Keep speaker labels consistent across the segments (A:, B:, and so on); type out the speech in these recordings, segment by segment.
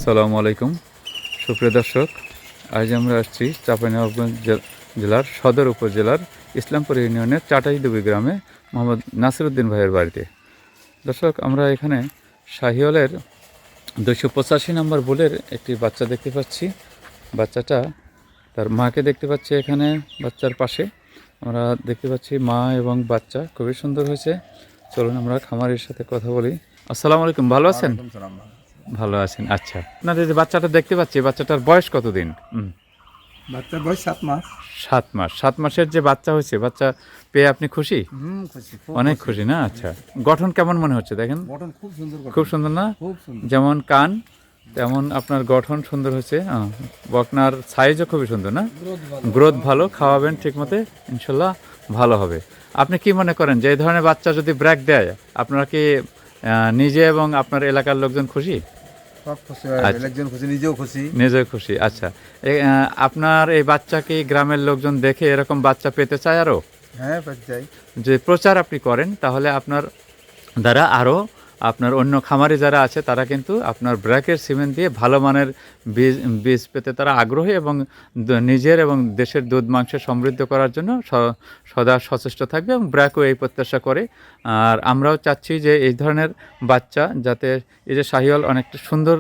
A: আসসালামু আলাইকুম সুপ্রিয় দর্শক, আজ আমরা আসছি চাঁপাইনবাবগঞ্জ জেলার সদর উপজেলার ইসলামপুর ইউনিয়নের চাটাইডুবি গ্রামে মোহাম্মদ নাসিরউদ্দিন ভাইয়ের বাড়িতে। দর্শক, আমরা এখানে শাহিওয়ালের 285 নম্বর বুলের একটি বাচ্চা দেখতে পাচ্ছি। বাচ্চাটা তার মাকে দেখতে পাচ্ছি এখানে বাচ্চার পাশে। আমরা দেখতে পাচ্ছি মা এবং বাচ্চা খুবই সুন্দর হয়েছে। চলুন আমরা খামারের সাথে কথা বলি। আসসালামু আলাইকুম, ভালো আছেন? ভালো আছেন, আচ্ছা। আপনাদের যে বাচ্চাটা দেখতে পাচ্ছি, বাচ্চাটার বয়স কতদিন?
B: বাচ্চার বয়স 7 মাস।
A: 7 মাস। 7 মাসের যে বাচ্চা হয়েছে, বাচ্চা পেয়ে আপনি খুশি?
B: খুশি,
A: অনেক খুশি না? আচ্ছা, গঠন কেমন মনে হচ্ছে দেখেন?
B: গঠন খুব সুন্দর,
A: খুব সুন্দর না?
B: খুব সুন্দর।
A: যেমন কান তেমন আপনার গঠন সুন্দর হয়েছে। বকনার সাইজও খুবই সুন্দর না? গ্রোথ ভালো। খাওয়াবেন ঠিক মতো, ইনশাল্লাহ ভালো হবে। আপনি কি মনে করেন যে এই ধরনের বাচ্চা যদি ব্রেক দেয়, আপনারা কি নিজে এবং আপনার এলাকার লোকজন খুশি?
B: সব খুশি, একজন খুশি, নিজেও খুশি।
A: নিজেও খুশি, আচ্ছা। আপনার এই বাচ্চাকে গ্রামের লোকজন দেখে এরকম বাচ্চা পেতে চায় আরও?
B: হ্যাঁ, পেতে চাই।
A: যে প্রচার আপনি করেন, তাহলে আপনার দ্বারা আরও আপনার অন্য খামারি যারা আছে তারা কিন্তু আপনার ব্র্যাকের সিমেন্ট দিয়ে ভালো মানের বীজ পেতে তারা আগ্রহী এবং নিজের এবং দেশের দুধ মাংস সমৃদ্ধ করার জন্য সদা সচেষ্ট থাকবে এবং ব্র্যাকও এই প্রত্যাশা করে। আর আমরাও চাচ্ছি যে এই ধরনের বাচ্চা যাতে, এই যে শাহিওয়াল অনেকটা সুন্দর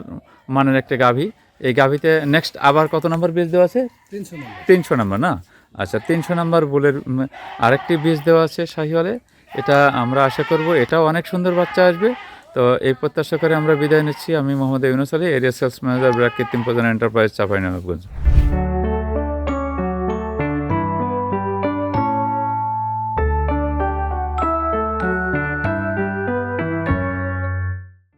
A: মানের একটা গাভী, এই গাভীতে নেক্সট আবার কত নম্বর বীজ দেওয়া আছে? 300 নম্বর না? আচ্ছা, 300 নম্বর বুলের আরেকটি বীজ দেওয়া আছে শাহিওয়ালে। এটা আমরা আশা করব এটাও অনেক সুন্দর বাচ্চা আসবে। তো এই প্রত্যাশা করে আমরা বিদায় নিচ্ছি। আমি Mohammad Yunus Ali, area sales manager, BRAC কৃত্রিম প্রজনন এন্টারপ্রাইজ, চাঁপাইনবাবগঞ্জ।